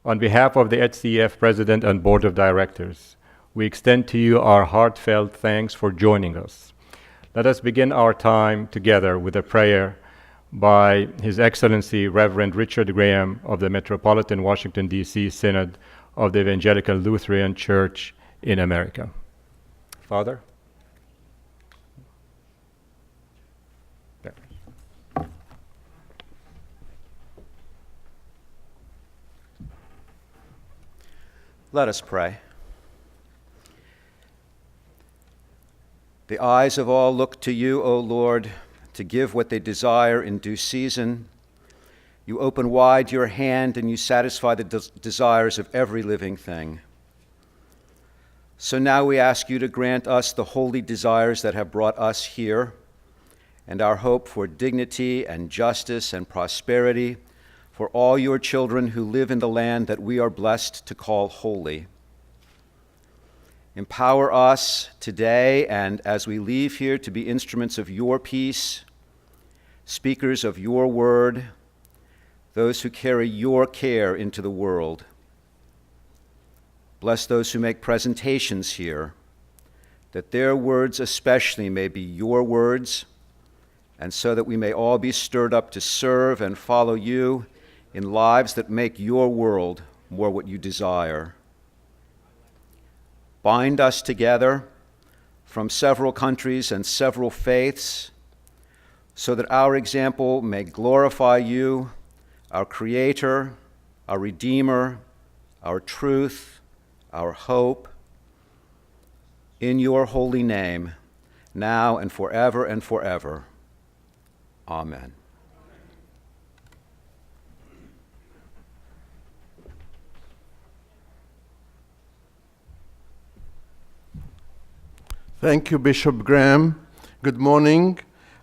On behalf of the HCEF President and Board of Directors, we extend to you our heartfelt thanks for joining us. Let us begin our time together with a prayer by His Excellency Reverend Richard Graham of the Metropolitan Washington, D.C. Synod of the Evangelical Lutheran Church in America. Father? Let us pray. The eyes of all look to you, O Lord, to give what they desire in due season. You open wide your hand and you satisfy the desires of every living thing. So now we ask you to grant us the holy desires that have brought us here, and our hope for dignity and justice and prosperity for all your children who live in the land that we are blessed to call holy. Empower us today and as we leave here to be instruments of your peace, speakers of your word, those who carry your care into the world. Bless those who make presentations here, that their words especially may be your words, and so that we may all be stirred up to serve and follow you in lives that make your world more what you desire. Bind us together from several countries and several faiths, so that our example may glorify you, our Creator, our Redeemer, our truth, our hope, in your holy name, now and forever and forever. Amen. Thank you, Bishop Graham. Good morning.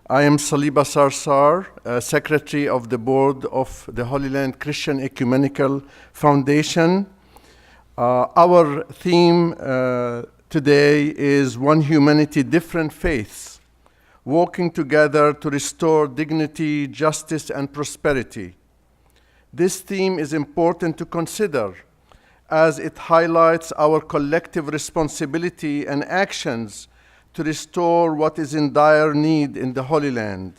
I am Saliba Sarsar, Secretary of the Board of the Holy Land Christian Ecumenical Foundation. Our theme today is One Humanity, Different Faiths, Walking Together to Restore Dignity, Justice, and Prosperity. This theme is important to consider as it highlights our collective responsibility and actions to restore what is in dire need in the Holy Land.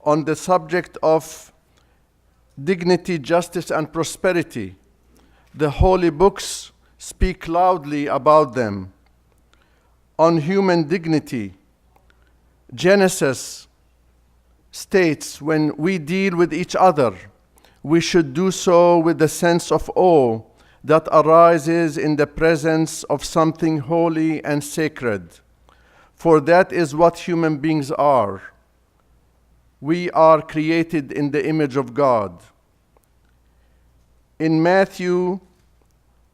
On the subject of dignity, justice, and prosperity, the holy books speak loudly about them. On human dignity, Genesis states when we deal with each other, we should do so with a sense of awe that arises in the presence of something holy and sacred. For that is what human beings are. We are created in the image of God. In Matthew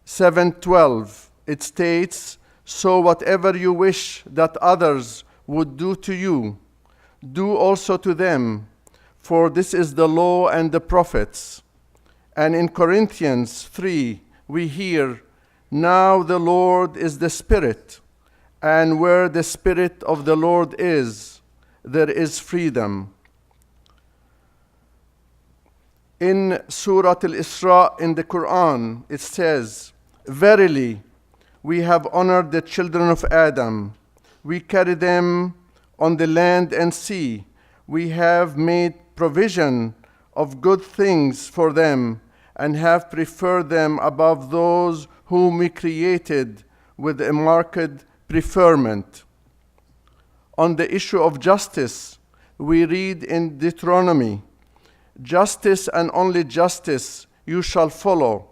7:12, it states, "So whatever you wish that others would do to you, do also to them, for this is the law and the prophets." And in Corinthians 3, we hear, "Now the Lord is the Spirit, and where the Spirit of the Lord is, there is freedom." In Surah Al-Isra in the Quran, it says, "Verily, we have honored the children of Adam. We carry them on the land and sea. We have made provision of good things for them, and have preferred them above those whom we created with a marked preferment." On the issue of justice, we read in Deuteronomy, "Justice and only justice you shall follow,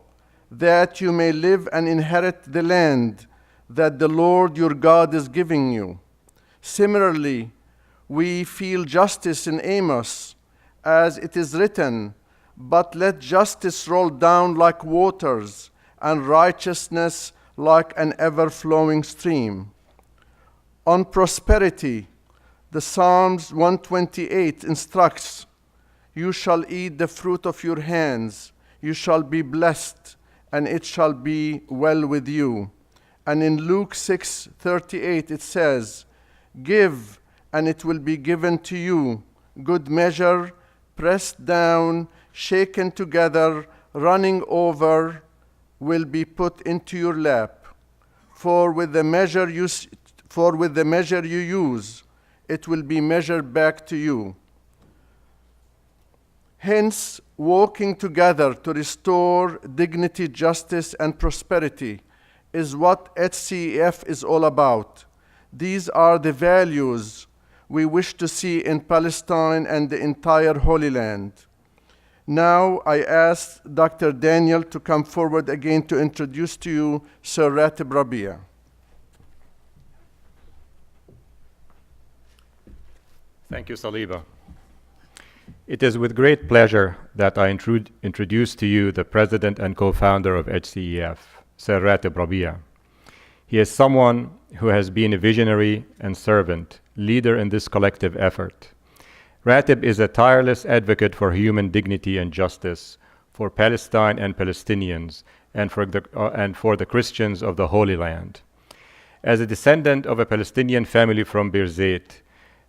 that you may live and inherit the land that the Lord your God is giving you." Similarly, we feel justice in Amos, as it is written, "But let justice roll down like waters, and righteousness like an ever-flowing stream." On prosperity, the Psalms 128 instructs, "You shall eat the fruit of your hands, you shall be blessed, and it shall be well with you." And in Luke 6:38 it says, "Give, and it will be given to you, good measure, pressed down, shaken together, running over will be put into your lap. For with the measure you use, it will be measured back to you. Hence, working together to restore dignity, justice, and prosperity is what HCEF is all about. These are the values we wish to see in Palestine and the entire Holy Land. Now I ask Dr. Daniel to come forward again to introduce to you Sir Ratib Rabia. Thank you, Saliba. It is with great pleasure that I introduce to you the president and co-founder of HCEF, Sir Ratib Rabia. He is someone who has been a visionary and servant, leader in this collective effort. Ratib is a tireless advocate for human dignity and justice, for Palestine and Palestinians, and for the Christians of the Holy Land. As a descendant of a Palestinian family from Birzeit,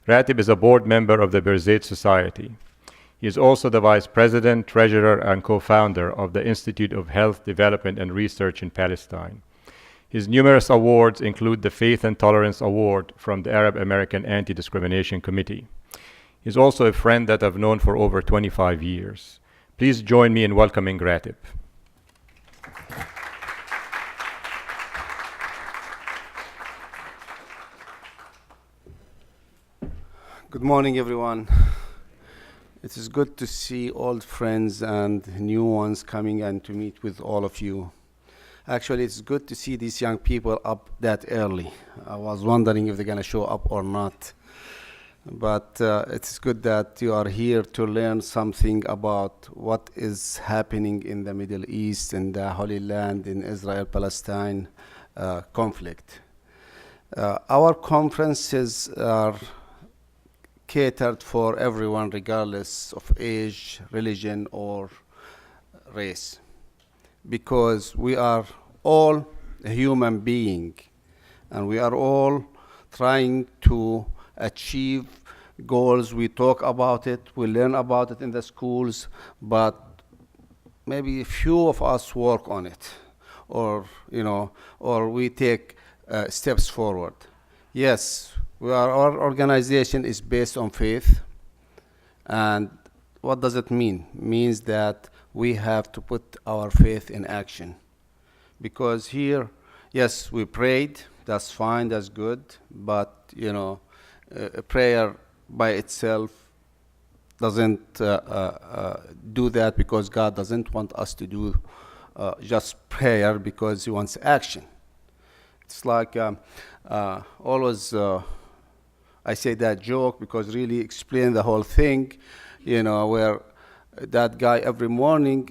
Ratib is a board member of the Birzeit Society. He is also the vice president, treasurer, and co-founder of the Institute of Health Development and Research in Palestine. His numerous awards include the Faith and Tolerance Award from the Arab American Anti-Discrimination Committee. He is also a friend that I've known for over 25 years. Please join me in welcoming Ratib. Good morning, everyone. It is good to see old friends and new ones coming and to meet with all of you. Actually, it's good to see these young people up that early. I was wondering if they're going to show up or not. But it's good that you are here to learn something about what is happening in the Middle East, in the Holy Land, in Israel-Palestine conflict. Our conferences are catered for everyone regardless of age, religion, or race, because we are all a human being and we are all trying to achieve goals. We talk about it, we learn about it in the schools, but maybe a few of us work on it, or we take steps forward. Yes, our organization is based on faith. And what does it mean? It means that we have to put our faith in action. Because here, yes, we prayed, that's fine, that's good, but a prayer by itself doesn't do that, because God doesn't want us to do just prayer, because He wants action. It's like always I say that joke because really explain the whole thing, where that guy every morning,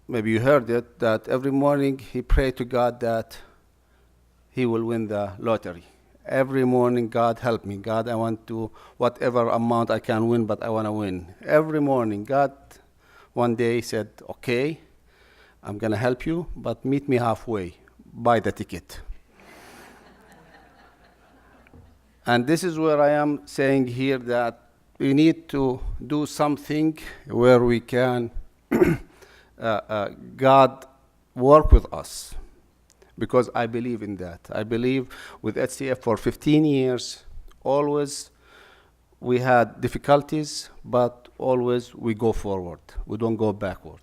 maybe you heard it, that every morning he prayed to God that he will win the lottery. Every morning, God help me. God, I want to, whatever amount I can win, but I want to win. Every morning, God one day said, okay, I'm going to help you, but meet me halfway. Buy the ticket. And this is where I am saying here that we need to do something where we can God work with us, because I believe in that. I believe with HCEF for 15 years, always we had difficulties, but always we go forward. We don't go backward.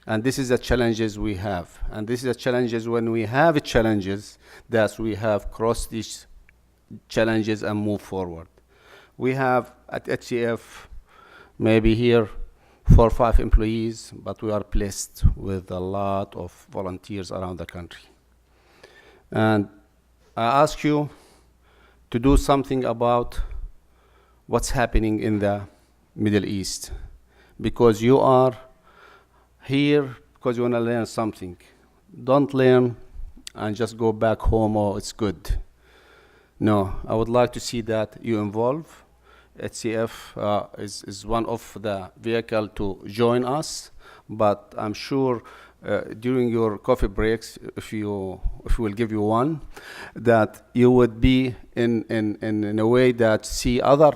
And this is the challenges we have. And this is the challenges when we have challenges that we have crossed these challenges and move forward. We have at HCEF maybe here 4 or 5 employees, but we are blessed with a lot of volunteers around the country. And I ask you to do something about what's happening in the Middle East, because you are here because you want to learn something. Don't learn and just go back home, oh, it's good. No, I would like to see that you involve. HCEF is one of the vehicle to join us, but I'm sure during your coffee breaks, if we'll give you one, that you would be in a way that see other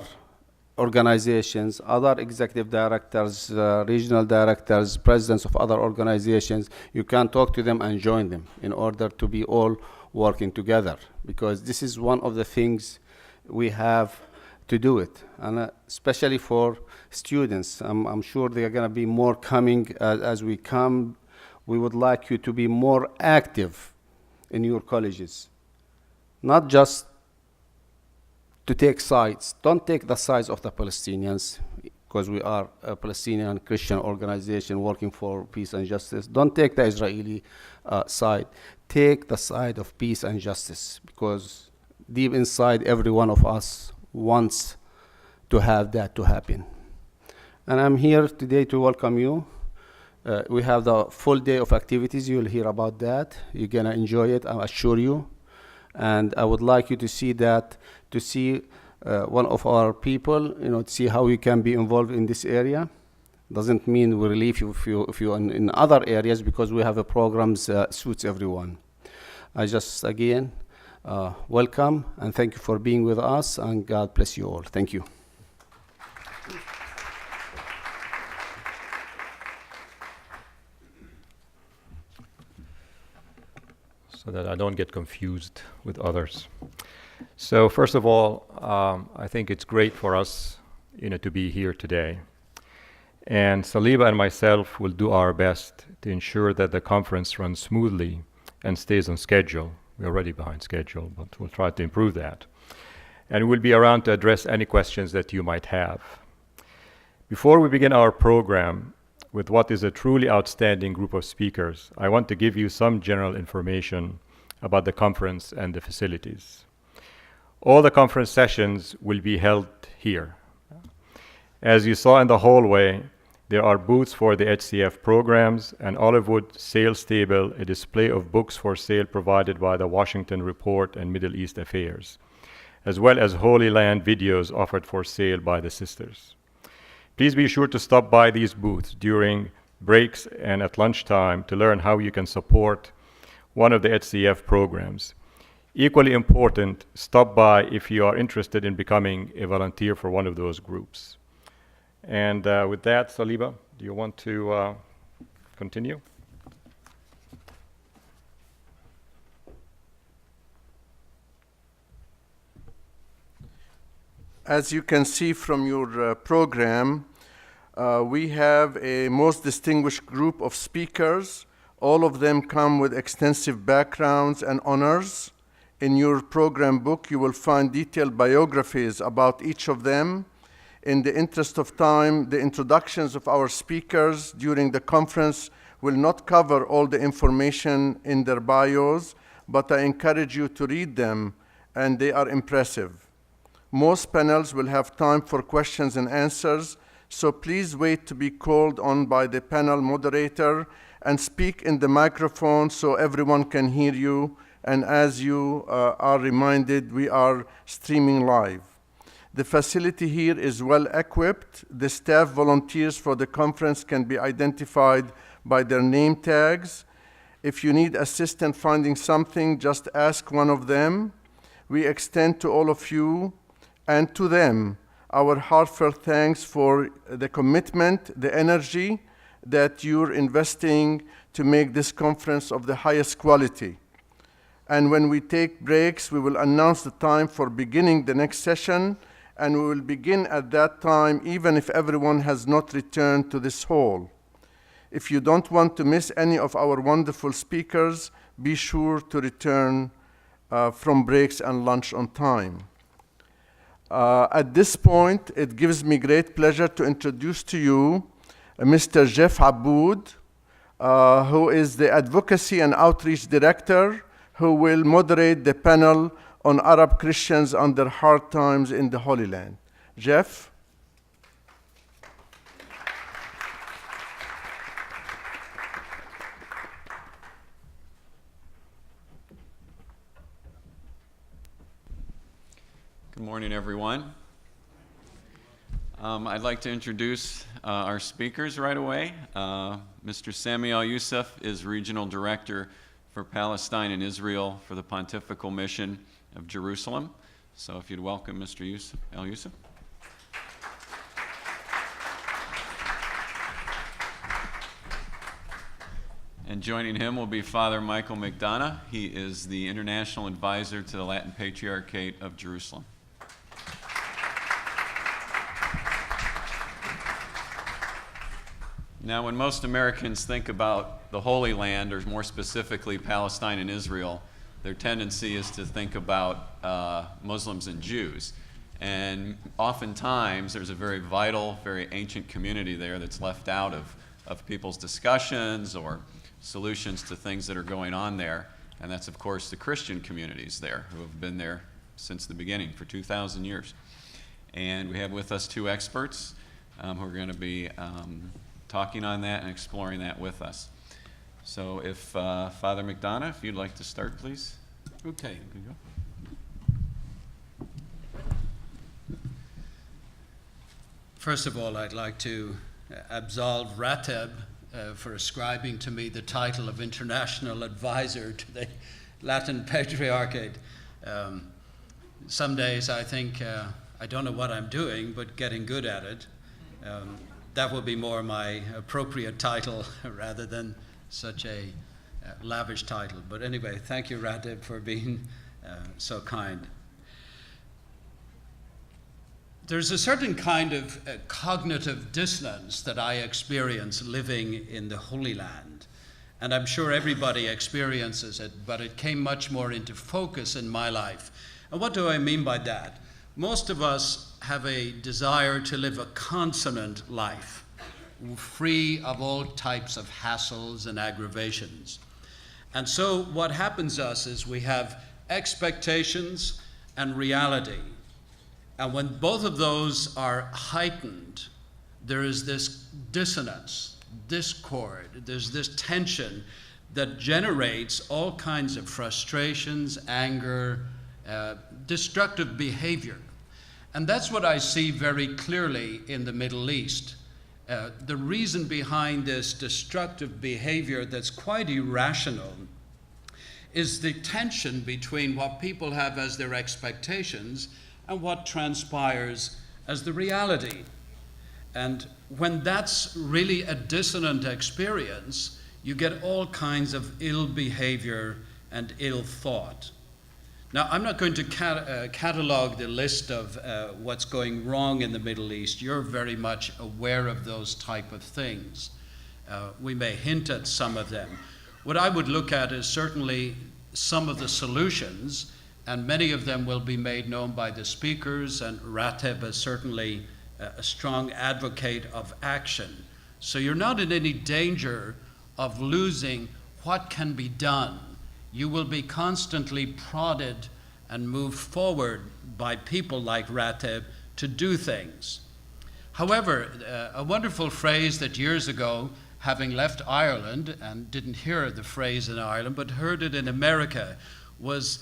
organizations, other executive directors, regional directors, presidents of other organizations. You can talk to them and join them in order to be all working together, because this is one of the things we have to do it, and especially for students. I'm sure there are going to be more coming as we come. We would like you to be more active in your colleges, not just to take sides. Don't take the sides of the Palestinians, because we are a Palestinian Christian organization working for peace and justice. Don't take the Israeli side. Take the side of peace and justice, because deep inside every one of us wants to have that to happen. And I'm here today to welcome you. We have the full day of activities. You'll hear about that. You're going to enjoy it, I assure you. And I would like you to see that, to see one of our people, to see how you can be involved in this area. Doesn't mean we relieve you if you're in other areas, because we have a programs suits everyone. I just, again, welcome and thank you for being with us, and God bless you all. Thank you. So that I don't get confused with others. So first of all, I think it's great for us, to be here today. And Saliba and myself will do our best to ensure that the conference runs smoothly and stays on schedule. We're already behind schedule, but we'll try to improve that. And we'll be around to address any questions that you might have. Before we begin our program, with what is a truly outstanding group of speakers, I want to give you some general information about the conference and the facilities. All the conference sessions will be held here. As you saw in the hallway, there are booths for the HCEF programs, an olive wood sales table, a display of books for sale provided by the Washington Report and Middle East Affairs, as well as Holy Land videos offered for sale by the sisters. Please be sure to stop by these booths during breaks and at lunchtime to learn how you can support one of the HCEF programs. Equally important, stop by if you are interested in becoming a volunteer for one of those groups. And with that, Saliba, do you want to continue? As you can see from your program, we have a most distinguished group of speakers. All of them come with extensive backgrounds and honors. In your program book, you will find detailed biographies about each of them. In the interest of time, the introductions of our speakers during the conference will not cover all the information in their bios, but I encourage you to read them, and they are impressive. Most panels will have time for questions and answers, so please wait to be called on by the panel moderator and speak in the microphone so everyone can hear you. And as you are reminded, we are streaming live. The facility here is well equipped. The staff volunteers for the conference can be identified by their name tags. If you need assistance finding something, just ask one of them. We extend to all of you and to them our heartfelt thanks for the commitment, the energy that you're investing to make this conference of the highest quality. And when we take breaks, we will announce the time for beginning the next session, and we will begin at that time even if everyone has not returned to this hall. If you don't want to miss any of our wonderful speakers, be sure to return from breaks and lunch on time. At this point, it gives me great pleasure to introduce to you Mr. Jeff Aboud, who is the Advocacy and Outreach Director, who will moderate the panel on Arab Christians under hard times in the Holy Land. Jeff? Good morning, everyone. I'd like to introduce our speakers right away. Mr. Sami Al-Youssef is Regional Director for Palestine and Israel for the Pontifical Mission of Jerusalem. So if you'd welcome Mr. Al-Youssef. And joining him will be Father Michael McDonough. He is the International Advisor to the Latin Patriarchate of Jerusalem. Now, when most Americans think about the Holy Land, or more specifically Palestine and Israel, their tendency is to think about Muslims and Jews. And oftentimes, there's a very vital, very ancient community there that's left out of people's discussions or solutions to things that are going on there. And that's, of course, the Christian communities there who have been there since the beginning for 2,000 years. And we have with us two experts who are going to be talking on that and exploring that with us. So if Father McDonough, if you'd like to start, please. Okay. You can go. First of all, I'd like to absolve Rateb for ascribing to me the title of International Advisor to the Latin Patriarchate. Some days I think I don't know what I'm doing, but getting good at it. That would be more my appropriate title rather than such a lavish title. But anyway, thank you, Rateb, for being so kind. There's a certain kind of cognitive dissonance that I experience living in the Holy Land. And I'm sure everybody experiences it, but it came much more into focus in my life. And what do I mean by that? Most of us have a desire to live a consonant life, free of all types of hassles and aggravations. And so what happens to us is we have expectations and reality. And when both of those are heightened, there is this dissonance, discord, there's this tension that generates all kinds of frustrations, anger, destructive behavior. And that's what I see very clearly in the Middle East. The reason behind this destructive behavior that's quite irrational is the tension between what people have as their expectations and what transpires as the reality. And when that's really a dissonant experience, you get all kinds of ill behavior and ill thought. Now, I'm not going to catalog the list of what's going wrong in the Middle East. You're very much aware of those type of things. We may hint at some of them. What I would look at is certainly some of the solutions, and many of them will be made known by the speakers, and Rateb is certainly a strong advocate of action. So you're not in any danger of losing what can be done. You will be constantly prodded and moved forward by people like Rateb to do things. However, a wonderful phrase that years ago, having left Ireland and didn't hear the phrase in Ireland, but heard it in America, was,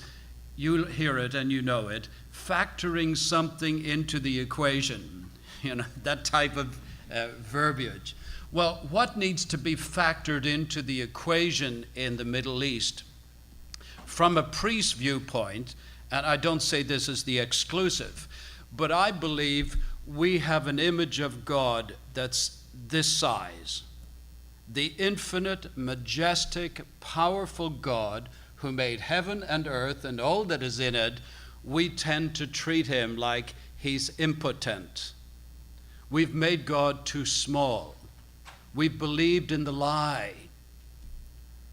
you'll hear it and you know it, factoring something into the equation. You know, that type of verbiage. Well, what needs to be factored into the equation in the Middle East? From a priest's viewpoint, and I don't say this is the exclusive, but I believe we have an image of God that's this size. The infinite, majestic, powerful God who made heaven and earth and all that is in it, we tend to treat him like he's impotent. We've made God too small. We've believed in the lie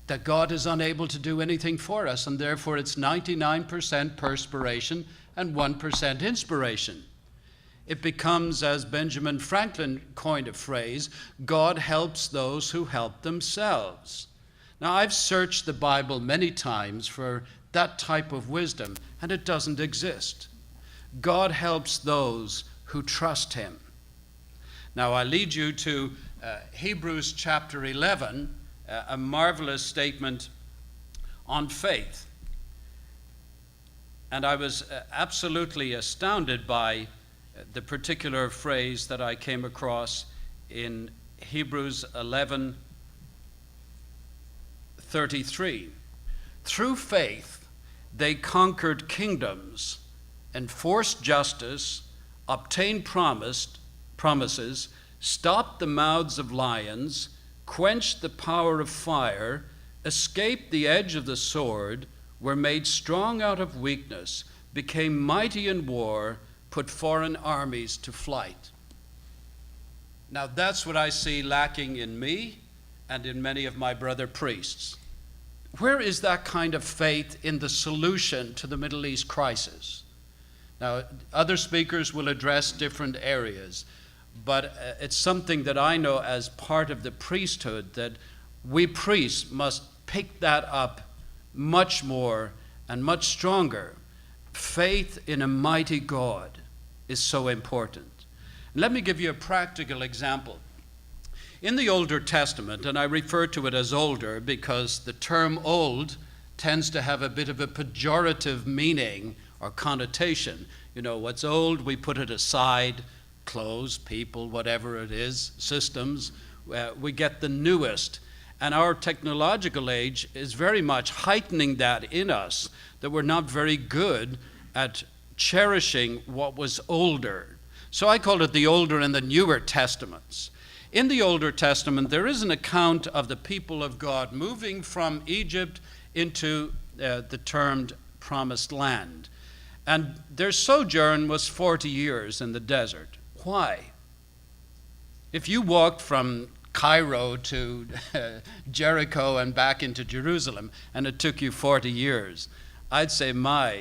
that God is unable to do anything for us, and therefore it's 99% perspiration and 1% inspiration. It becomes, as Benjamin Franklin coined a phrase, God helps those who help themselves. Now, I've searched the Bible many times for that type of wisdom, and it doesn't exist. God helps those who trust him. Now, I lead you to Hebrews chapter 11, a marvelous statement on faith. And I was absolutely astounded by the particular phrase that I came across in Hebrews 11:33. Through faith, they conquered kingdoms, enforced justice, obtained promises, stopped the mouths of lions, quenched the power of fire, escaped the edge of the sword, were made strong out of weakness, became mighty in war, put foreign armies to flight. Now that's what I see lacking in me and in many of my brother priests. Where is that kind of faith in the solution to the Middle East crisis? Now, other speakers will address different areas, but it's something that I know as part of the priesthood that we priests must pick that up much more and much stronger. Faith in a mighty God is so important. Let me give you a practical example. In the Older Testament, and I refer to it as older because the term old tends to have a bit of a pejorative meaning or connotation. You know, what's old, we put it aside, clothes, people, whatever it is, systems. We get the newest. And our technological age is very much heightening that in us, that we're not very good at cherishing what was older. So I call it the Older and the Newer Testaments. In the Older Testament, there is an account of the people of God moving from Egypt into the termed Promised Land. And their sojourn was 40 years in the desert. Why? If you walked from Cairo to Jericho and back into Jerusalem, and it took you 40 years, I'd say,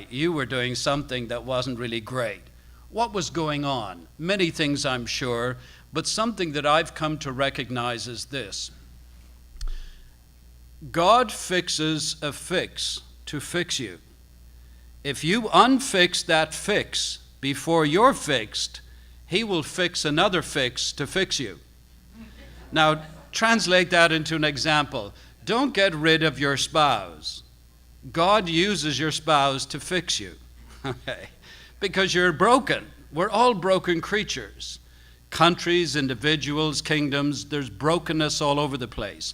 you were doing something that wasn't really great. What was going on? Many things, I'm sure, but something that I've come to recognize is this. God fixes a fix to fix you. If you unfix that fix before you're fixed, he will fix another fix to fix you. Now, translate that into an example. Don't get rid of your spouse. God uses your spouse to fix you, okay? Because you're broken. We're all broken creatures. Countries, individuals, kingdoms, there's brokenness all over the place.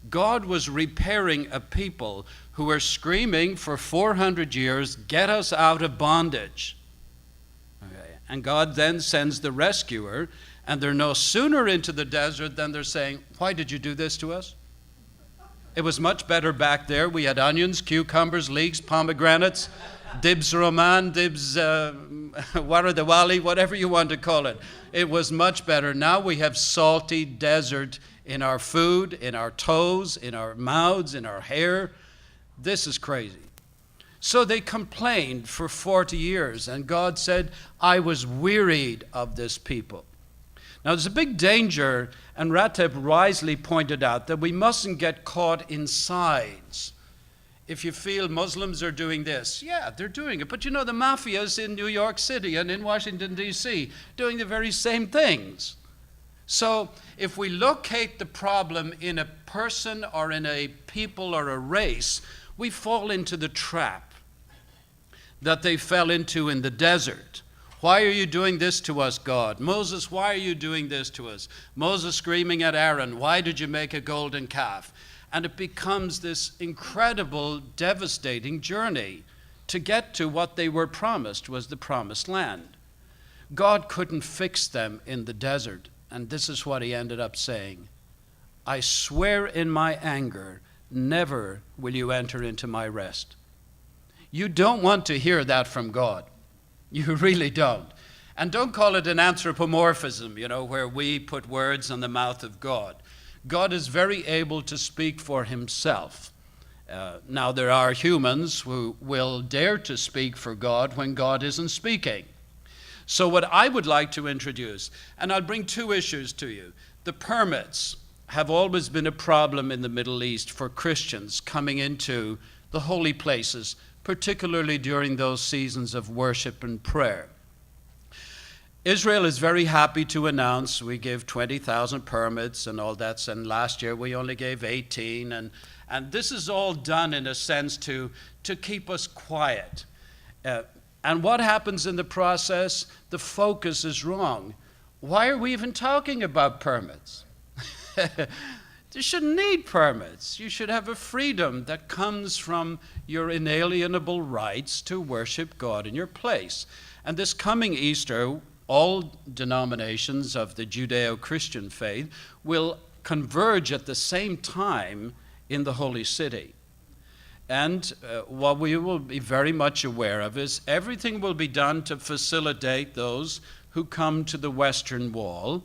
God was repairing a people who were screaming for 400 years, get us out of bondage. Okay. And God then sends the rescuer, and they're no sooner into the desert than they're saying, why did you do this to us? It was much better back there. We had onions, cucumbers, leeks, pomegranates, dibs roman, dibs waradawali, whatever you want to call it. It was much better. Now we have salty desert in our food, in our toes, in our mouths, in our hair. This is crazy. So they complained for 40 years, and God said, I was wearied of this people. Now there's a big danger, and Rateb wisely pointed out that we mustn't get caught in sides. If you feel Muslims are doing this, yeah, they're doing it. But you know, the mafia's in New York City and in Washington, D.C., doing the very same things. So if we locate the problem in a person or in a people or a race, we fall into the trap that they fell into in the desert. Why are you doing this to us, God? Moses, why are you doing this to us? Moses screaming at Aaron, why did you make a golden calf? And it becomes this incredible, devastating journey to get to what they were promised, was the promised land. God couldn't fix them in the desert, and this is what he ended up saying. I swear in my anger, never will you enter into my rest. You don't want to hear that from God. You really don't. And don't call it an anthropomorphism, where we put words on the mouth of God. God is very able to speak for himself. Now, there are humans who will dare to speak for God when God isn't speaking. So what I would like to introduce, and I'll bring two issues to you. The permits have always been a problem in the Middle East for Christians coming into the holy places, particularly during those seasons of worship and prayer. Israel is very happy to announce we give 20,000 permits and all that, and last year we only gave 18, and this is all done in a sense to keep us quiet. And what happens in the process? The focus is wrong. Why are we even talking about permits? You shouldn't need permits. You should have a freedom that comes from your inalienable rights to worship God in your place. And this coming Easter, all denominations of the Judeo-Christian faith will converge at the same time in the holy city. And what we will be very much aware of is everything will be done to facilitate those who come to the Western Wall.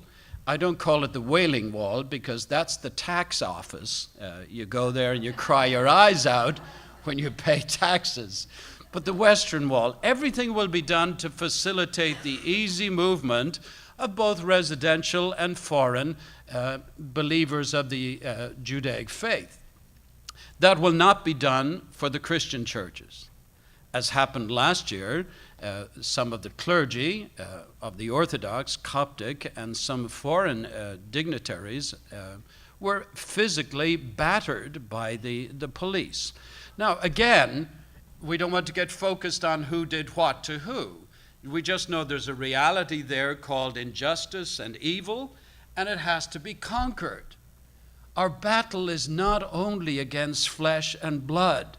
I don't call it the Wailing Wall because that's the tax office. You go there and you cry your eyes out when you pay taxes. But the Western Wall, everything will be done to facilitate the easy movement of both residential and foreign believers of the Judaic faith. That will not be done for the Christian churches. As happened last year, some of the clergy of the Orthodox, Coptic, and some foreign dignitaries were physically battered by the police. Now, again, we don't want to get focused on who did what to who. We just know there's a reality there called injustice and evil, and it has to be conquered. Our battle is not only against flesh and blood.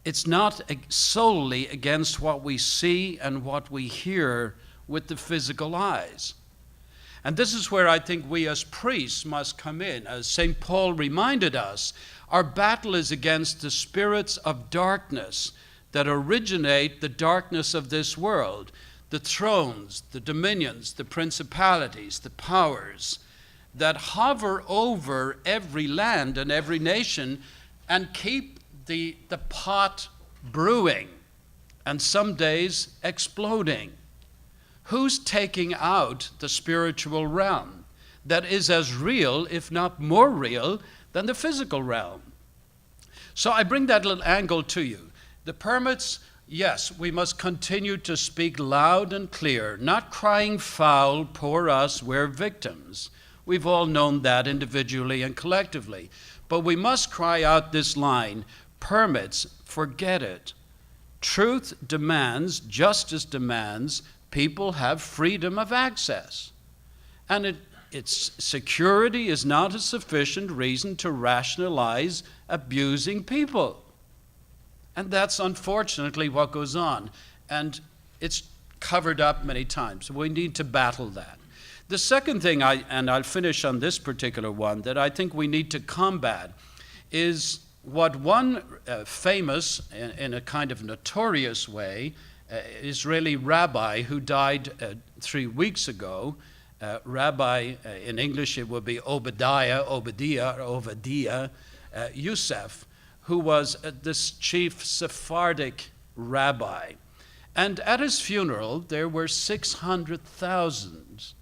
It's not solely against what we see and what we hear with the physical eyes. And this is where I think we as priests must come in. As St. Paul reminded us, our battle is against the spirits of darkness that originate the darkness of this world, the thrones, the dominions, the principalities, the powers that hover over every land and every nation and keep the pot brewing and some days exploding. Who's taking out the spiritual realm that is as real, if not more real, than the physical realm? So I bring that little angle to you. The permits, yes, we must continue to speak loud and clear, not crying foul, poor us, we're victims. We've all known that individually and collectively. But we must cry out this line, permits, forget it. Truth demands, justice demands, people have freedom of access. And its security is not a sufficient reason to rationalize abusing people. And that's unfortunately what goes on. And it's covered up many times. We need to battle that. The second thing, and I'll finish on this particular one, that I think we need to combat is what one famous, in a kind of notorious way, Israeli rabbi who died 3 weeks ago, rabbi, in English it would be Obadiah Youssef, who was this chief Sephardic rabbi. And at his funeral, there were 600,000.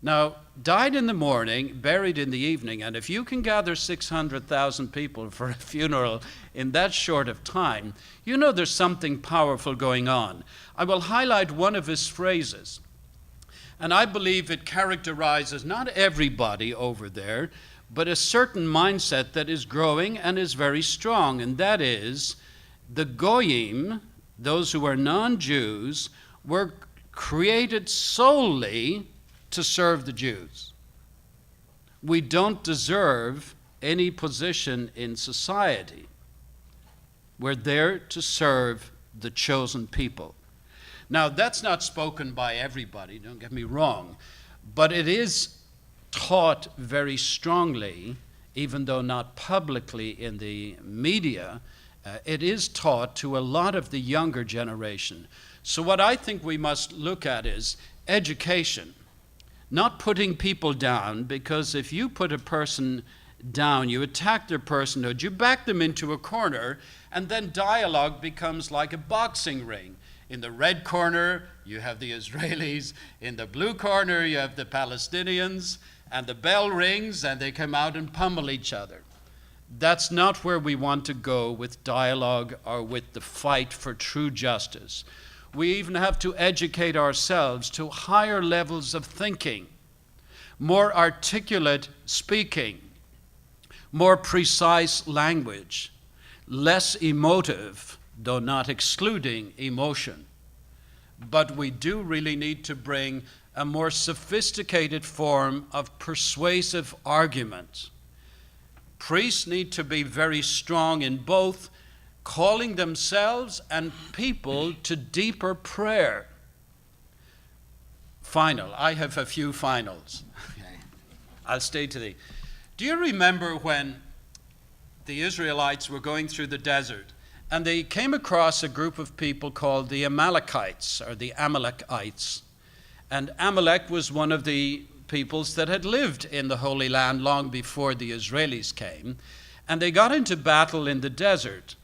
Now, died in the morning, buried in the evening, and if you can gather 600,000 people for a funeral in that short of time, you know there's something powerful going on. I will highlight one of his phrases, and I believe it characterizes not everybody over there, but a certain mindset that is growing and is very strong, and that is the Goyim, those who are non-Jews, were created solely to serve the Jews. We don't deserve any position in society. We're there to serve the chosen people. Now, that's not spoken by everybody, don't get me wrong, but it is taught very strongly, even though not publicly in the media, it is taught to a lot of the younger generation. So what I think we must look at is education. Not putting people down, because if you put a person down, you attack their personhood, you back them into a corner, and then dialogue becomes like a boxing ring. In the red corner, you have the Israelis. In the blue corner, you have the Palestinians. And the bell rings, and they come out and pummel each other. That's not where we want to go with dialogue or with the fight for true justice. We even have to educate ourselves to higher levels of thinking, more articulate speaking, more precise language, less emotive, though not excluding emotion. But we do really need to bring a more sophisticated form of persuasive argument. Priests need to be very strong in both calling themselves and people to deeper prayer. Final. I have a few finals. Okay. I'll stay to the. Do you remember when the Israelites were going through the desert and they came across a group of people called the Amalekites or the Amalekites? And Amalek was one of the peoples that had lived in the Holy Land long before the Israelis came. And they got into battle in the desert.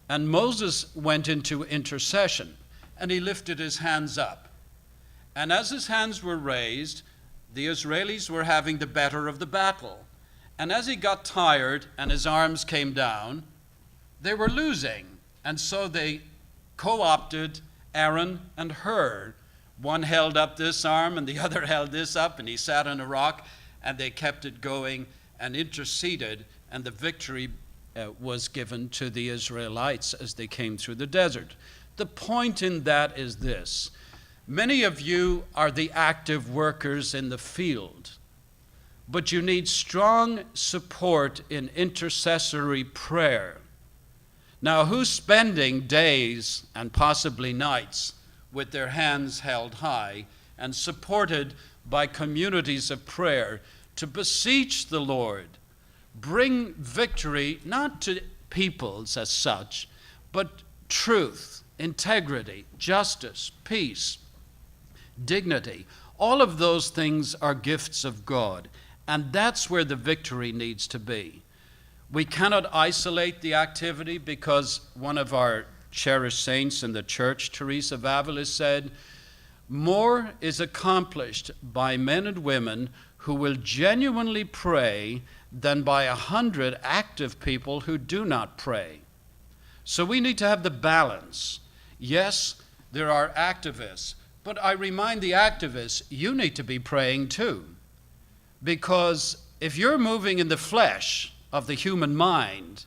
And Moses went into intercession and he lifted his hands up. And as his hands were raised, the Israelis were having the better of the battle. And as he got tired and his arms came down, they were losing. And so they co-opted Aaron and Hur. One held up this arm and the other held this up, and he sat on a rock, and they kept it going and interceded, and the victory was given to the Israelites as they came through the desert. The point in that is this. Many of you are the active workers in the field, but you need strong support in intercessory prayer. Now, who's spending days and possibly nights with their hands held high and supported by communities of prayer to beseech the Lord, bring victory not to peoples as such, but truth, integrity, justice, peace, dignity? All of those things are gifts of God, and that's where the victory needs to be. We cannot isolate the activity because one of our cherished saints in the church, Teresa of Avila, said, "More is accomplished by men and women who will genuinely pray than by 100 active people who do not pray." So we need to have the balance. Yes, there are activists, but I remind the activists, you need to be praying too. Because if you're moving in the flesh of the human mind,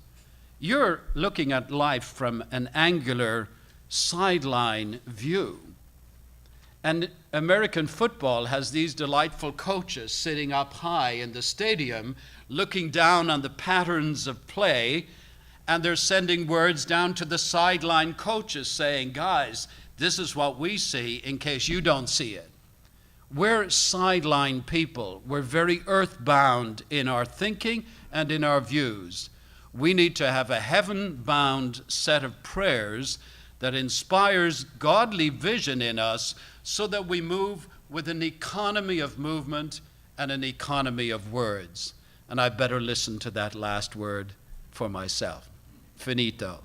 you're looking at life from an angular sideline view. And American football has these delightful coaches sitting up high in the stadium, looking down on the patterns of play, and they're sending words down to the sideline coaches saying, "Guys, this is what we see in case you don't see it." We're sideline people. We're very earthbound in our thinking and in our views. We need to have a heaven-bound set of prayers that inspires godly vision in us so that we move with an economy of movement and an economy of words. And I better listen to that last word for myself. Finito.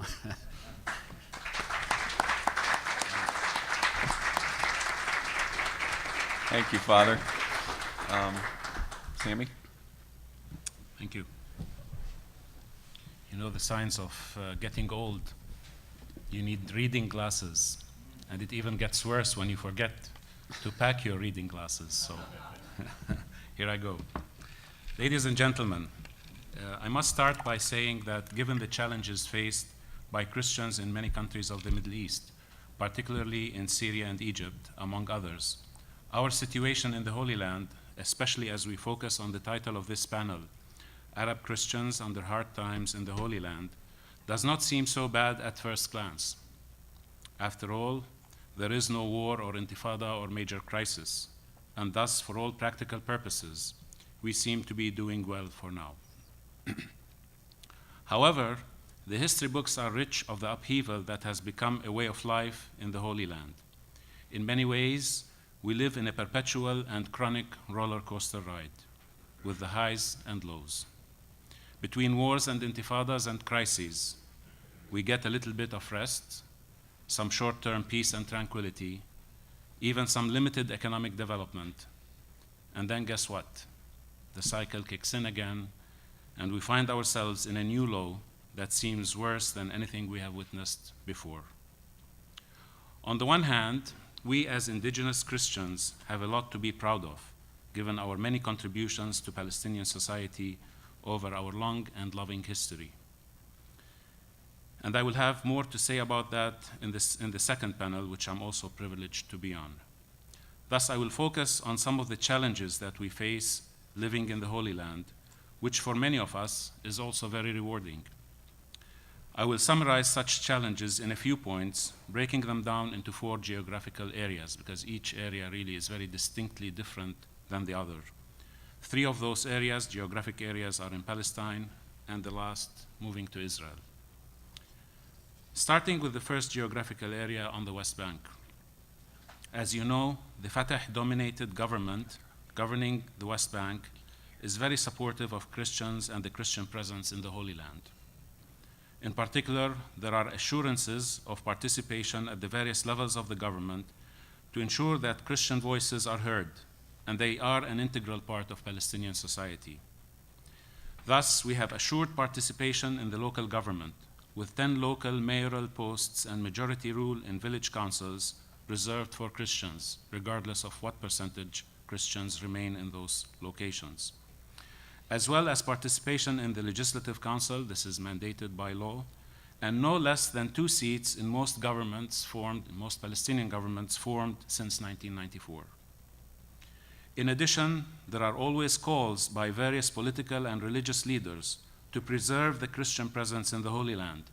Thank you, Father. Sammy? Thank you. You know the signs of getting old. You need reading glasses, and it even gets worse when you forget to pack your reading glasses. So here I go. Ladies and gentlemen, I must start by saying that given the challenges faced by Christians in many countries of the Middle East, particularly in Syria and Egypt, among others, our situation in the Holy Land, especially as we focus on the title of this panel, Arab Christians Under Hard Times in the Holy Land, does not seem so bad at first glance. After all, there is no war or intifada or major crisis, and thus, for all practical purposes, we seem to be doing well for now. However, the history books are rich of the upheaval that has become a way of life in the Holy Land. In many ways, we live in a perpetual and chronic roller coaster ride, with the highs and lows. Between wars and intifadas and crises, we get a little bit of rest, some short-term peace and tranquility, even some limited economic development. And then guess what? The cycle kicks in again, and we find ourselves in a new low that seems worse than anything we have witnessed before. On the one hand, we as indigenous Christians have a lot to be proud of, given our many contributions to Palestinian society over our long and loving history. And I will have more to say about that in the second panel, which I'm also privileged to be on. Thus, I will focus on some of the challenges that we face living in the Holy Land, which for many of us is also very rewarding. I will summarize such challenges in a few points, breaking them down into 4 geographical areas, because each area really is very distinctly different than the other. 3 of those areas, geographic areas, are in Palestine, and the last moving to Israel. Starting with the first geographical area on the West Bank. As you know, the Fatah-dominated government governing the West Bank is very supportive of Christians and the Christian presence in the Holy Land. In particular, there are assurances of participation at the various levels of the government to ensure that Christian voices are heard, and they are an integral part of Palestinian society. Thus, we have assured participation in the local government, with 10 local mayoral posts and majority rule in village councils reserved for Christians, regardless of what percentage Christians remain in those locations. As well as participation in the Legislative Council, this is mandated by law, and no less than 2 seats in most Palestinian governments formed since 1994. In addition, there are always calls by various political and religious leaders to preserve the Christian presence in the Holy Land.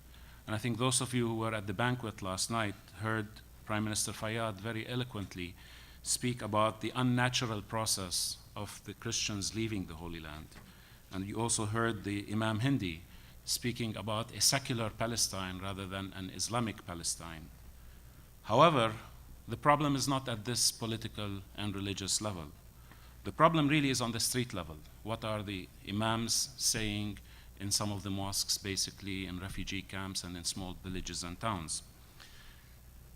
And I think those of you who were at the banquet last night heard Prime Minister Fayyad very eloquently speak about the unnatural process of the Christians leaving the Holy Land. And you also heard the Imam Hindi speaking about a secular Palestine rather than an Islamic Palestine. However, the problem is not at this political and religious level. The problem really is on the street level. What are the imams saying in some of the mosques, basically in refugee camps and in small villages and towns?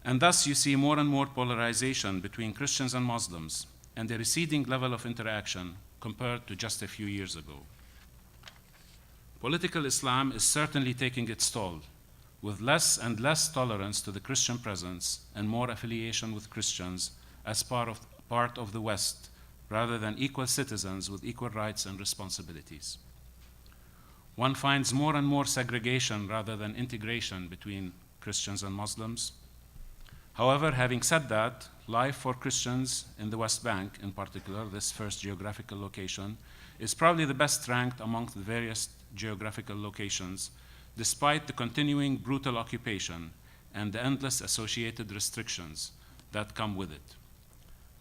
And thus you see more and more polarization between Christians and Muslims and a receding level of interaction compared to just a few years ago. Political Islam is certainly taking its toll, with less and less tolerance to the Christian presence and more affiliation with Christians as part of the West, rather than equal citizens with equal rights and responsibilities. One finds more and more segregation rather than integration between Christians and Muslims. However, having said that, life for Christians in the West Bank, in particular, this first geographical location, is probably the best ranked among the various geographical locations, despite the continuing brutal occupation and the endless associated restrictions that come with it.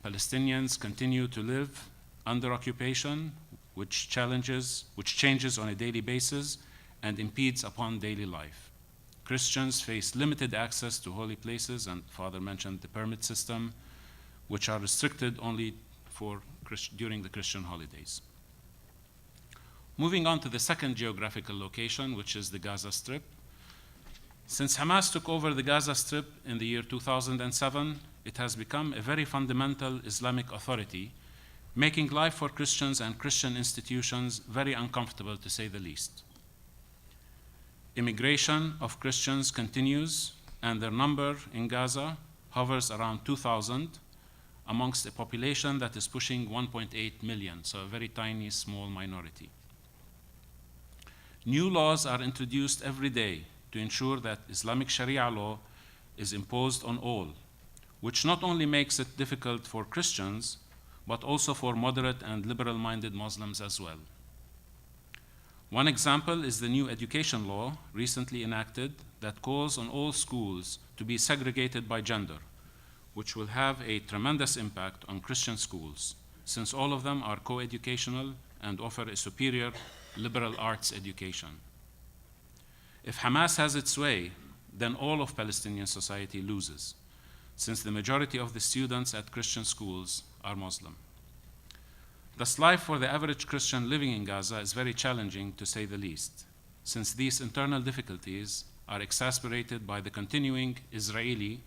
Palestinians continue to live under occupation, which changes on a daily basis and impedes upon daily life. Christians face limited access to holy places, and Father mentioned the permit system, which are restricted only during the Christian holidays. Moving on to the second geographical location, which is the Gaza Strip. Since Hamas took over the Gaza Strip in the year 2007, it has become a very fundamental Islamic authority, making life for Christians and Christian institutions very uncomfortable, to say the least. Immigration of Christians continues, and their number in Gaza hovers around 2,000 amongst a population that is pushing 1.8 million, so a very tiny, small minority. New laws are introduced every day to ensure that Islamic Sharia law is imposed on all, which not only makes it difficult for Christians, but also for moderate and liberal-minded Muslims as well. One example is the new education law recently enacted that calls on all schools to be segregated by gender, which will have a tremendous impact on Christian schools, since all of them are co-educational and offer a superior liberal arts education. If Hamas has its way, then all of Palestinian society loses, since the majority of the students at Christian schools are Muslim. Thus, life for the average Christian living in Gaza is very challenging, to say the least, since these internal difficulties are exacerbated by the continuing Israeli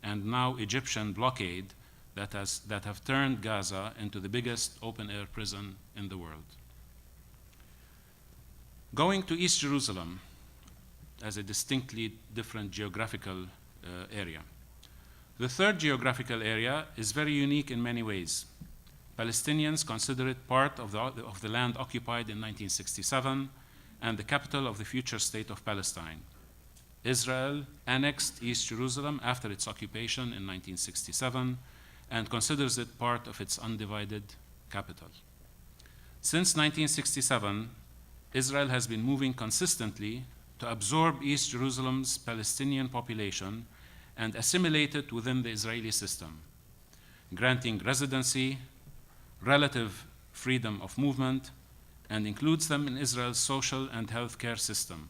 and now Egyptian blockade that have turned Gaza into the biggest open-air prison in the world. Going to East Jerusalem as a distinctly different geographical area. The third geographical area is very unique in many ways. Palestinians consider it part of the land occupied in 1967 and the capital of the future state of Palestine. Israel annexed East Jerusalem after its occupation in 1967 and considers it part of its undivided capital. Since 1967, Israel has been moving consistently to absorb East Jerusalem's Palestinian population and assimilate it within the Israeli system, granting residency, relative freedom of movement, and includes them in Israel's social and healthcare system.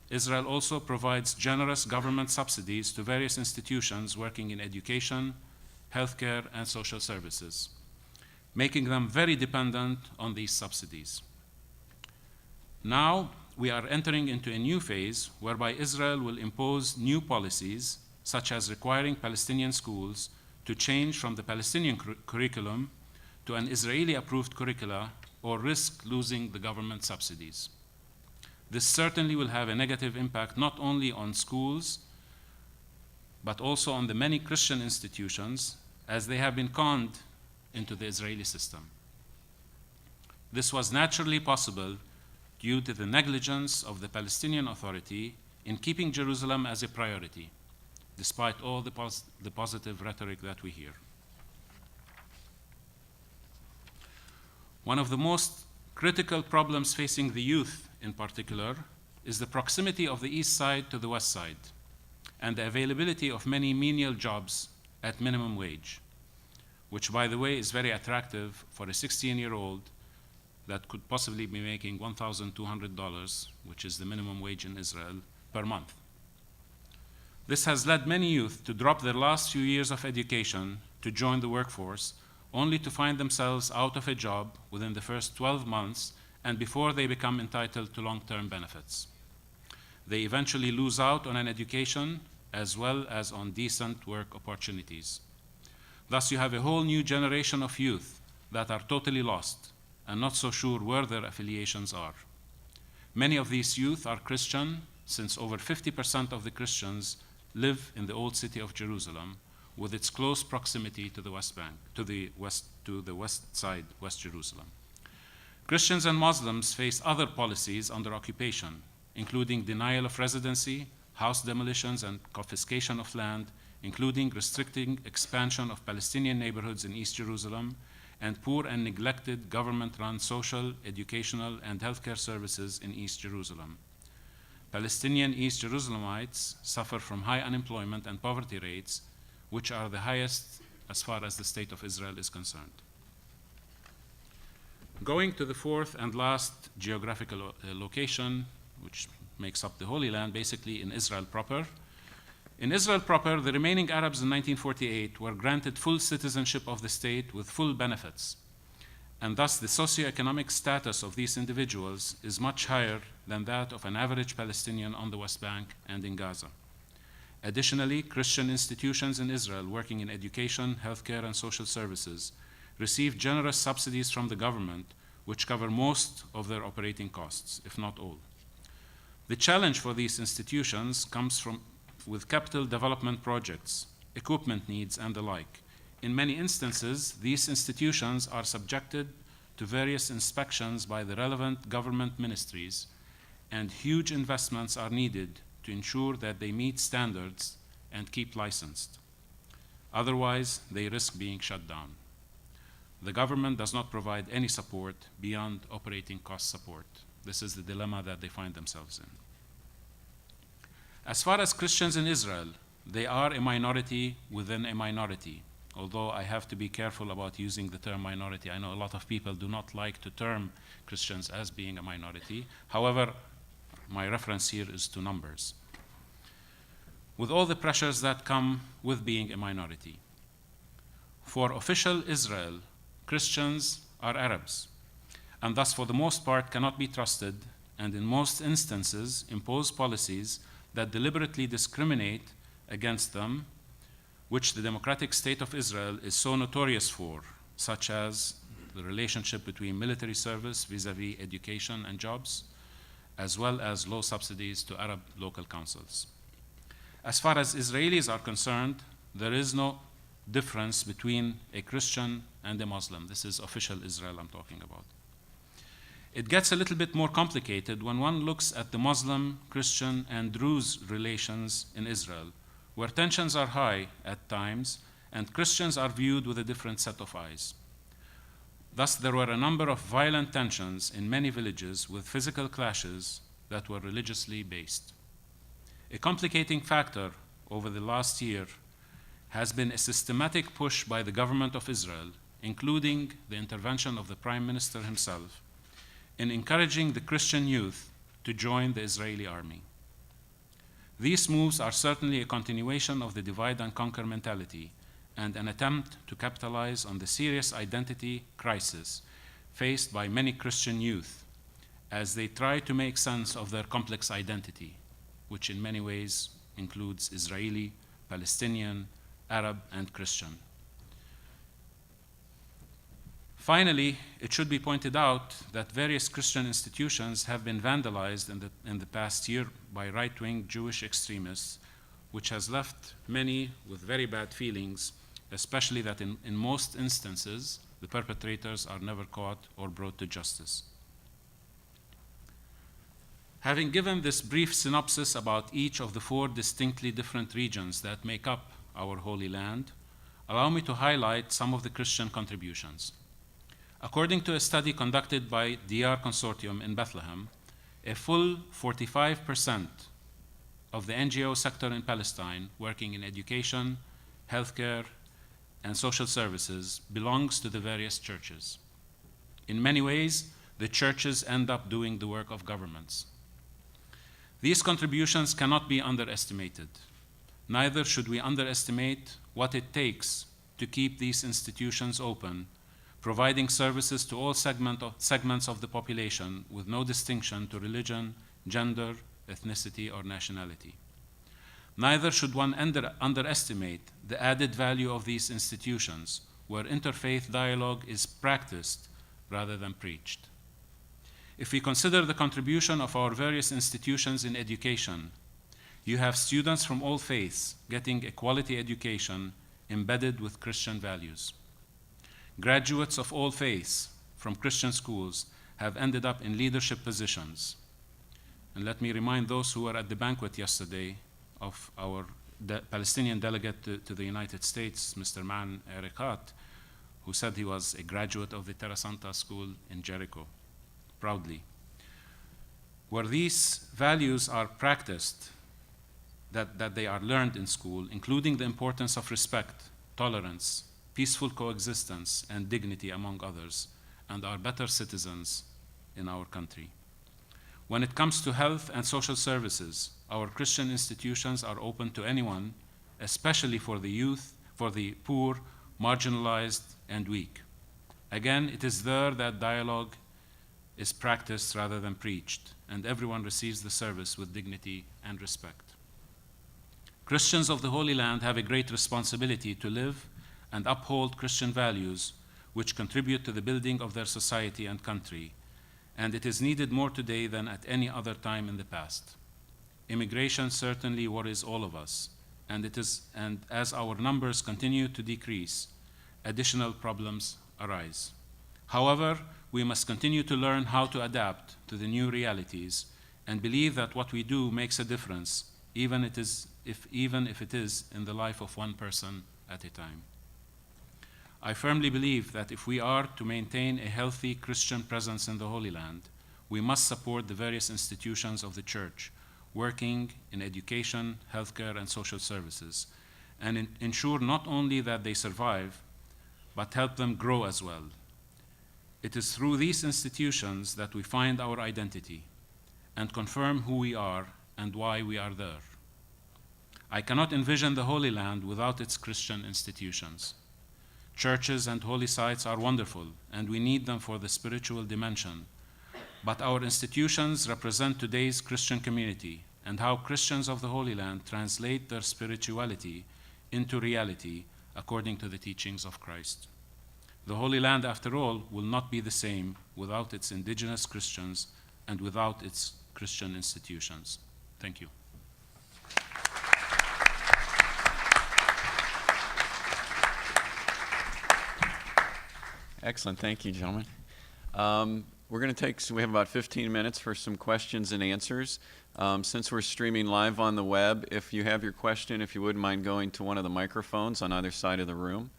Israel also provides generous government subsidies to various institutions working in education, healthcare, and social services, making them very dependent on these subsidies. Now, we are entering into a new phase whereby Israel will impose new policies, such as requiring Palestinian schools to change from the Palestinian curriculum to an Israeli-approved curricula, or risk losing the government subsidies. This certainly will have a negative impact not only on schools, but also on the many Christian institutions, as they have been conned into the Israeli system. This was naturally possible due to the negligence of the Palestinian Authority in keeping Jerusalem as a priority, despite all the positive rhetoric that we hear. One of the most critical problems facing the youth in particular is the proximity of the east side to the west side and the availability of many menial jobs at minimum wage, which, by the way, is very attractive for a 16-year-old that could possibly be making $1,200, which is the minimum wage in Israel, per month. This has led many youth to drop their last few years of education to join the workforce, only to find themselves out of a job within the first 12 months and before they become entitled to long-term benefits. They eventually lose out on an education as well as on decent work opportunities. Thus, you have a whole new generation of youth that are totally lost and not so sure where their affiliations are. Many of these youth are Christian, since over 50% of the Christians live in the old city of Jerusalem, with its close proximity to the West Bank, to the west side, West Jerusalem. Christians and Muslims face other policies under occupation, including denial of residency, house demolitions, and confiscation of land, including restricting expansion of Palestinian neighborhoods in East Jerusalem, and poor and neglected government-run social, educational, and healthcare services in East Jerusalem. Palestinian East Jerusalemites suffer from high unemployment and poverty rates, which are the highest as far as the state of Israel is concerned. Going to the fourth and last geographical location, which makes up the Holy Land, basically in Israel proper. In Israel proper, the remaining Arabs in 1948 were granted full citizenship of the state with full benefits, and thus the socioeconomic status of these individuals is much higher than that of an average Palestinian on the West Bank and in Gaza. Additionally, Christian institutions in Israel working in education, healthcare, and social services receive generous subsidies from the government, which cover most of their operating costs, if not all. The challenge for these institutions comes with capital development projects, equipment needs, and the like. In many instances, these institutions are subjected to various inspections by the relevant government ministries, and huge investments are needed to ensure that they meet standards and keep licensed. Otherwise, they risk being shut down. The government does not provide any support beyond operating cost support. This is the dilemma that they find themselves in. As far as Christians in Israel, they are a minority within a minority, although I have to be careful about using the term minority. I know a lot of people do not like to term Christians as being a minority. However, my reference here is to numbers. With all the pressures that come with being a minority. For official Israel, Christians are Arabs, and thus for the most part cannot be trusted, and in most instances impose policies that deliberately discriminate against them, which the democratic state of Israel is so notorious for, such as the relationship between military service vis-à-vis education and jobs, as well as low subsidies to Arab local councils. As far as Israelis are concerned, there is no difference between a Christian and a Muslim. This is official Israel I'm talking about. It gets a little bit more complicated when one looks at the Muslim, Christian, and Druze relations in Israel, where tensions are high at times, and Christians are viewed with a different set of eyes. Thus, there were a number of violent tensions in many villages with physical clashes that were religiously based. A complicating factor over the last year has been a systematic push by the government of Israel including the intervention of the Prime Minister himself, in encouraging the Christian youth to join the Israeli army. These moves are certainly a continuation of the divide and conquer mentality and an attempt to capitalize on the serious identity crisis faced by many Christian youth as they try to make sense of their complex identity, which in many ways includes Israeli, Palestinian, Arab, and Christian. Finally, it should be pointed out that various Christian institutions have been vandalized in the past year by right-wing Jewish extremists, which has left many with very bad feelings, especially that in most instances, the perpetrators are never caught or brought to justice. Having given this brief synopsis about each of the 4 distinctly different regions that make up our Holy Land, allow me to highlight some of the Christian contributions. According to a study conducted by DR Consortium in Bethlehem, a full 45% of the NGO sector in Palestine working in education, healthcare, and social services belongs to the various churches. In many ways, the churches end up doing the work of governments. These contributions cannot be underestimated. Neither should we underestimate what it takes to keep these institutions open, providing services to all segments of the population with no distinction to religion, gender, ethnicity, or nationality. Neither should one underestimate the added value of these institutions, where interfaith dialogue is practiced rather than preached. If we consider the contribution of our various institutions in education, you have students from all faiths getting a quality education embedded with Christian values. Graduates of all faiths from Christian schools have ended up in leadership positions. And let me remind those who were at the banquet yesterday of our Palestinian delegate to the United States, Mr. Man Erekat, who said he was a graduate of the Terra Santa School in Jericho, proudly. Where these values are practiced, that they are learned in school, including the importance of respect, tolerance, peaceful coexistence, and dignity, among others, and are better citizens in our country. When it comes to health and social services, our Christian institutions are open to anyone, especially for the youth, for the poor, marginalized, and weak. Again, it is there that dialogue is practiced rather than preached, and everyone receives the service with dignity and respect. Christians of the Holy Land have a great responsibility to live and uphold Christian values which contribute to the building of their society and country, and it is needed more today than at any other time in the past. Immigration certainly worries all of us, and as our numbers continue to decrease, additional problems arise. However, we must continue to learn how to adapt to the new realities and believe that what we do makes a difference, even if it is in the life of one person at a time. I firmly believe that if we are to maintain a healthy Christian presence in the Holy Land, we must support the various institutions of the Church working in education, healthcare, and social services, and ensure not only that they survive, but help them grow as well. It is through these institutions that we find our identity and confirm who we are and why we are there. I cannot envision the Holy Land without its Christian institutions. Churches and holy sites are wonderful, and we need them for the spiritual dimension. But our institutions represent today's Christian community and how Christians of the Holy Land translate their spirituality into reality according to the teachings of Christ. The Holy Land, after all, will not be the same without its indigenous Christians and without its Christian institutions. Thank you. Excellent. Thank you, gentlemen. We're going to take, so we have about 15 minutes for some questions and answers. Since we're streaming live on the web, if you have your question, if you wouldn't mind going to one of the microphones on either side of the room.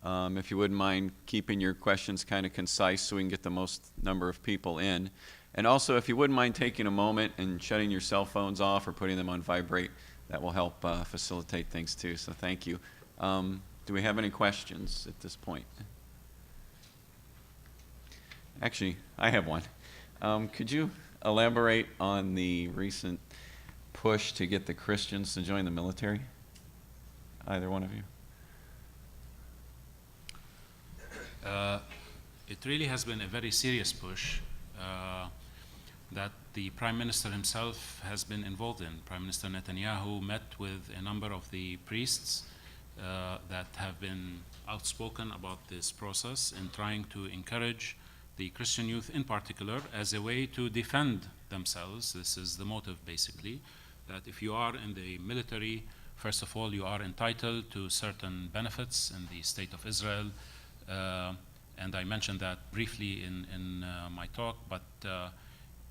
If you wouldn't mind keeping your questions kind of concise so we can get the most number of people in. And also, if you wouldn't mind taking a moment and shutting your cell phones off or putting them on vibrate, that will help facilitate things too, so thank you. Do we have any questions at this point? Actually, I have one. Could you elaborate on the recent push to get the Christians to join the military? Either one of you? It really has been a very serious push that the Prime Minister himself has been involved in. Prime Minister Netanyahu met with a number of the priests that have been outspoken about this process in trying to encourage the Christian youth in particular as a way to defend themselves. This is the motive, basically, that if you are in the military, first of all, you are entitled to certain benefits in the State of Israel. And I mentioned that briefly in my talk, but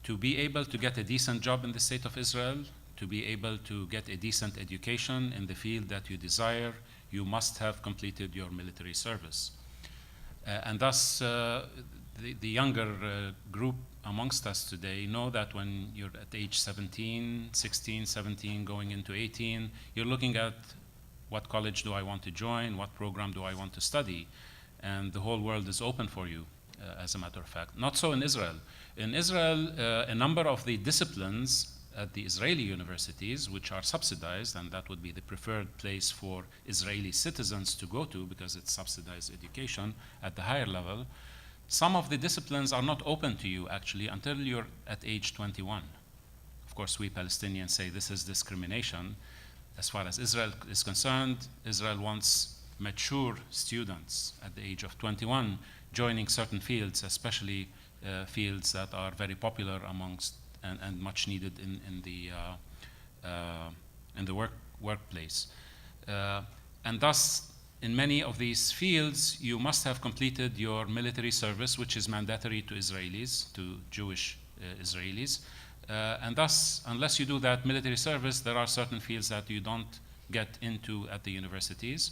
to be able to get a decent job in the State of Israel, to be able to get a decent education in the field that you desire, you must have completed your military service. And thus, the younger group amongst us today know that when you're at age 17, 16, 17, going into 18, you're looking at what college do I want to join, what program do I want to study, and the whole world is open for you, as a matter of fact. Not so in Israel. In Israel, a number of the disciplines at the Israeli universities, which are subsidized, and that would be the preferred place for Israeli citizens to go to because it's subsidized education at the higher level, some of the disciplines are not open to you actually until you're at age 21. Of course, we Palestinians say this is discrimination. As far as Israel is concerned, Israel wants mature students at the age of 21 joining certain fields, especially fields that are very popular amongst and much needed in the workplace. And thus, in many of these fields, you must have completed your military service, which is mandatory to Israelis, to Jewish Israelis. And thus, unless you do that military service, there are certain fields that you don't get into at the universities.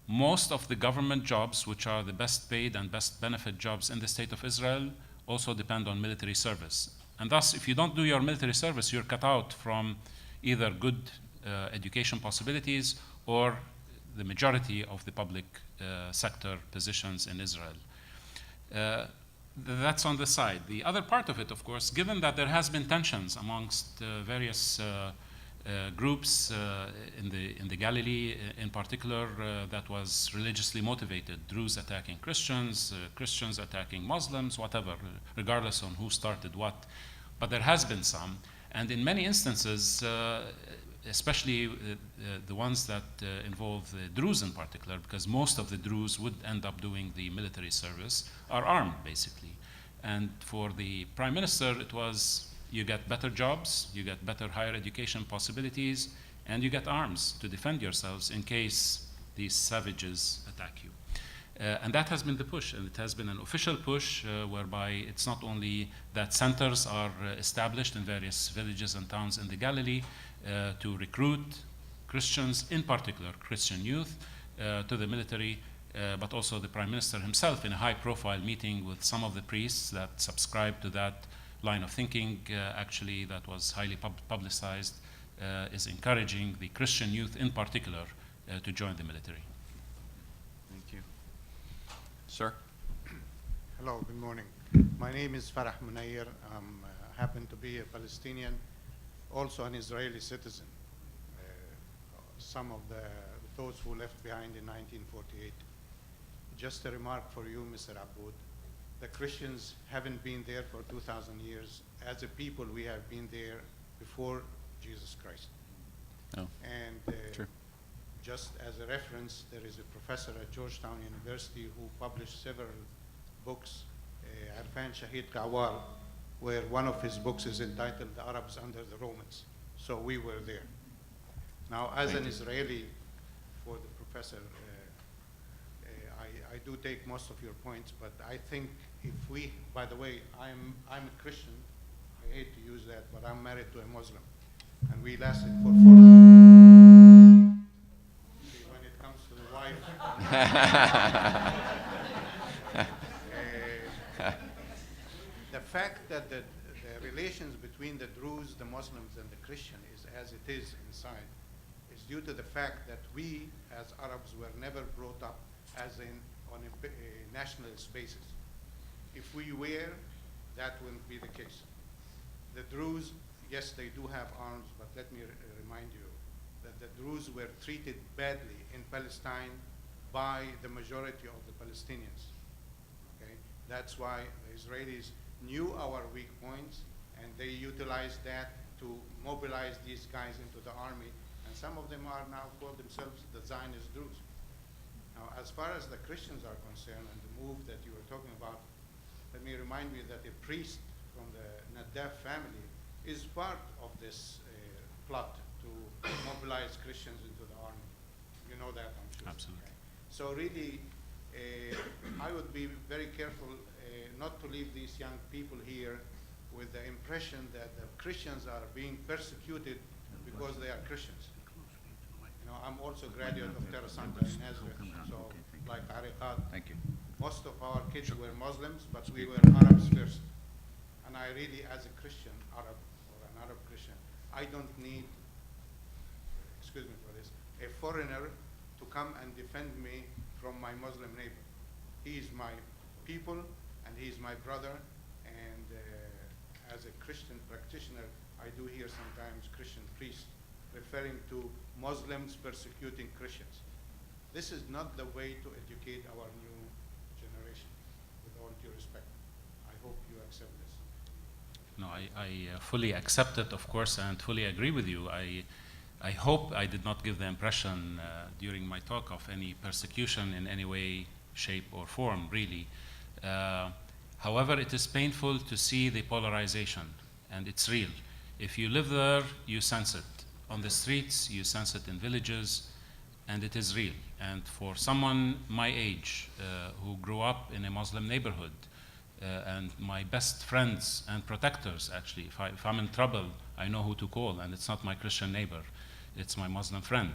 Most of the government jobs, which are the best paid and best benefit jobs in the State of Israel, also depend on military service. And thus, if you don't do your military service, you're cut out from either good education possibilities or the majority of the public sector positions in Israel. That's on the side. The other part of it, of course, given that there has been tensions amongst various groups in the Galilee, in particular, that was religiously motivated. Druze attacking Christians, Christians attacking Muslims, whatever, regardless on who started what. But there has been some, and in many instances, especially the ones that involve the Druze in particular, because most of the Druze would end up doing the military service, are armed, basically. And for the Prime Minister, it was you get better jobs, you get better higher education possibilities, and you get arms to defend yourselves in case these savages attack you. And that has been the push, and it has been an official push whereby it's not only that centers are established in various villages and towns in the Galilee to recruit Christians, in particular Christian youth, to the military, but also the Prime Minister himself in a high-profile meeting with some of the priests that subscribe to that line of thinking, actually that was highly publicized, is encouraging the Christian youth in particular to join the military. Thank you. Sir? Hello, good morning. My name is Farah Munayir. I happen to be a Palestinian, also an Israeli citizen. Some of those who left behind in 1948. Just a remark for you, Mr. Aboud. The Christians haven't been there for 2,000 years. As a people, we have been there before Jesus Christ. Oh, and true. Just as a reference, there is a professor at Georgetown University who published several books, Arfan Shahid Kawar, where one of his books is entitled The Arabs Under the Romans. So we were there. Now, as an Israeli, for the professor, I do take most of your points, but I think if we, by the way, I'm a Christian, I hate to use that, but I'm married to a Muslim, and we lasted for 40 See, when it comes to the wife, the fact that the relations between the Druze, the Muslims, and the Christian is as it is inside is due to the fact that we, as Arabs, were never brought up as on a nationalist basis. If we were, that wouldn't be the case. The Druze, yes, they do have arms, but let me remind you that the Druze were treated badly in Palestine by the majority of the Palestinians. Okay? That's why the Israelis knew our weak points, and they utilized that to mobilize these guys into the army, and some of them are now called themselves the Zionist Druze. Now, as far as the Christians are concerned and the move that you were talking about, let me remind you that a priest from the Nadaf family is part of this plot to mobilize Christians into the army. You know that, I'm sure. Absolutely. Okay? So really, I would be very careful not to leave these young people here with the impression that the Christians are being persecuted because they are Christians. You know, I'm also a graduate of Terra Santa in Nazareth, so like Ariqat. Thank you. Most of our kids were Muslims, but we were Arabs first. And I really, as a Christian Arab or an Arab Christian, I don't need, excuse me for this, a foreigner to come and defend me from my Muslim neighbor. He is my people, and he is my brother, and as a Christian practitioner, I do hear sometimes Christian priests referring to Muslims persecuting Christians. This is not the way to educate our new generation, with all due respect. I hope you accept this. No, I fully accept it, of course, and fully agree with you. I hope I did not give the impression during my talk of any persecution in any way, shape, or form, really. However, it is painful to see the polarization, and it's real. If you live there, you sense it. On the streets, you sense it in villages, and it is real. And for someone my age who grew up in a Muslim neighborhood, and my best friends and protectors, actually, if I'm in trouble, I know who to call, and it's not my Christian neighbor, it's my Muslim friend.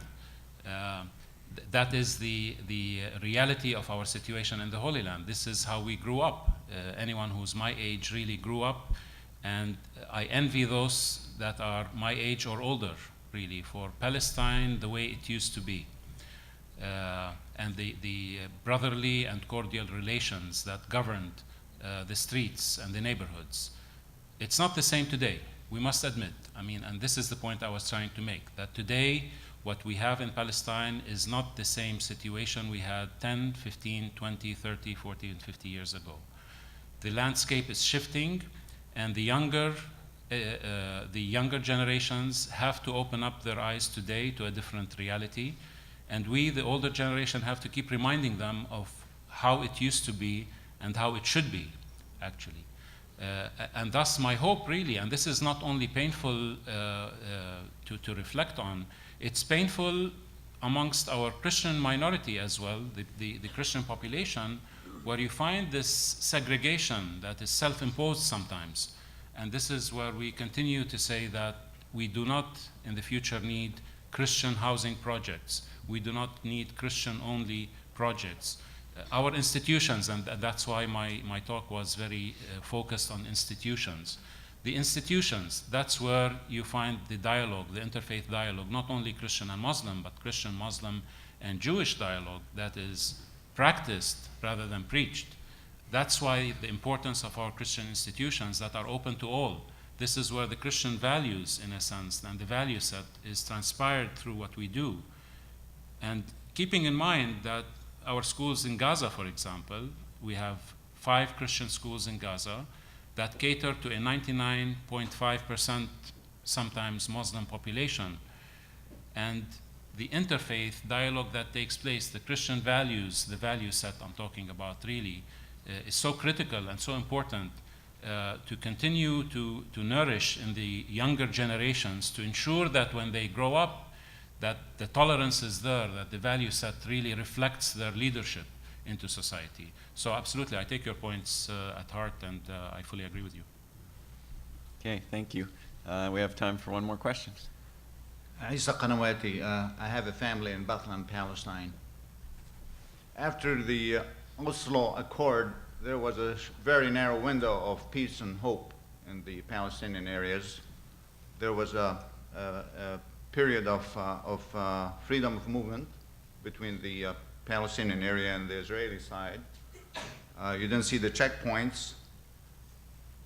That is the reality of our situation in the Holy Land. This is how we grew up. Anyone who's my age really grew up, and I envy those that are my age or older, really, for Palestine the way it used to be. And the brotherly and cordial relations that governed the streets and the neighborhoods. It's not the same today, we must admit. I mean, and this is the point I was trying to make, that today what we have in Palestine is not the same situation we had 10, 15, 20, 30, 40, and 50 years ago. The landscape is shifting, and the younger generations have to open up their eyes today to a different reality. And we, the older generation, have to keep reminding them of how it used to be and how it should be, actually. And thus my hope, really, and this is not only painful to reflect on, it's painful amongst our Christian minority as well, the Christian population, where you find this segregation that is self-imposed sometimes. And this is where we continue to say that we do not, in the future, need Christian housing projects. We do not need Christian-only projects. Our institutions, and that's why my talk was very focused on institutions. The institutions, that's where you find the dialogue, the interfaith dialogue, not only Christian and Muslim, but Christian, Muslim, and Jewish dialogue that is practiced rather than preached. That's why the importance of our Christian institutions that are open to all. This is where the Christian values, in a sense, and the value set is transpired through what we do. And keeping in mind that our schools in Gaza, for example, we have 5 Christian schools in Gaza that cater to a 99.5% sometimes Muslim population. And the interfaith dialogue that takes place, the Christian values, the value set I'm talking about really, is so critical and so important to continue to nourish in the younger generations to ensure that when they grow up, that the tolerance is there, that the value set really reflects their leadership into society. So absolutely, I take your points at heart, and I fully agree with you. Okay, thank you. We have time for one more question. Isa Qanawati, I have a family in Bethlehem, Palestine. After the Oslo Accord, there was a very narrow window of peace and hope in the Palestinian areas. There was a period of freedom of movement between the Palestinian area and the Israeli side. You didn't see the checkpoints.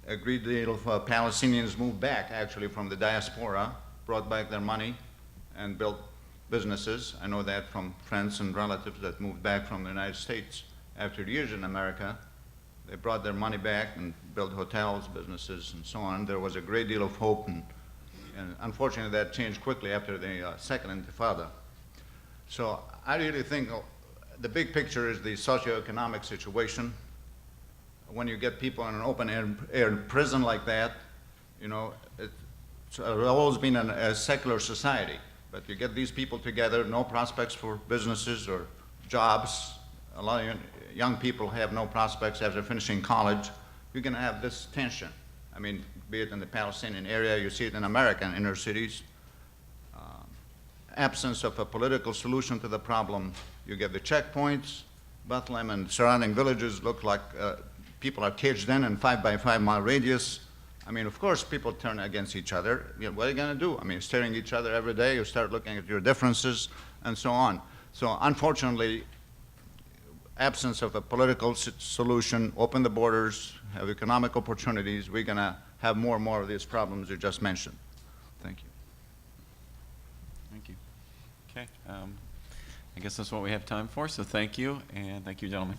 A great deal of Palestinians moved back, actually, from the diaspora, brought back their money, and built businesses. I know that from friends and relatives that moved back from the United States after years in America. They brought their money back and built hotels, businesses, and so on. There was a great deal of hope, and unfortunately that changed quickly after the Second Intifada. So I really think the big picture is the socioeconomic situation. When you get people in an open-air prison like that, you know, it's always been a secular society. But you get these people together, no prospects for businesses or jobs. A lot of young people have no prospects after finishing college. You're going to have this tension. I mean, be it in the Palestinian area, you see it in American inner cities. Absence of a political solution to the problem. You get the checkpoints. Bethlehem and surrounding villages look like people are caged in 5-by-5 mile radius. I mean, of course, people turn against each other. You know, what are you going to do? I mean, staring at each other every day, you start looking at your differences, and so on. So, unfortunately, absence of a political solution, open the borders, have economic opportunities, we're going to have more and more of these problems you just mentioned. Thank you. Thank you. Okay. I guess that's what we have time for, so thank you, and thank you, gentlemen.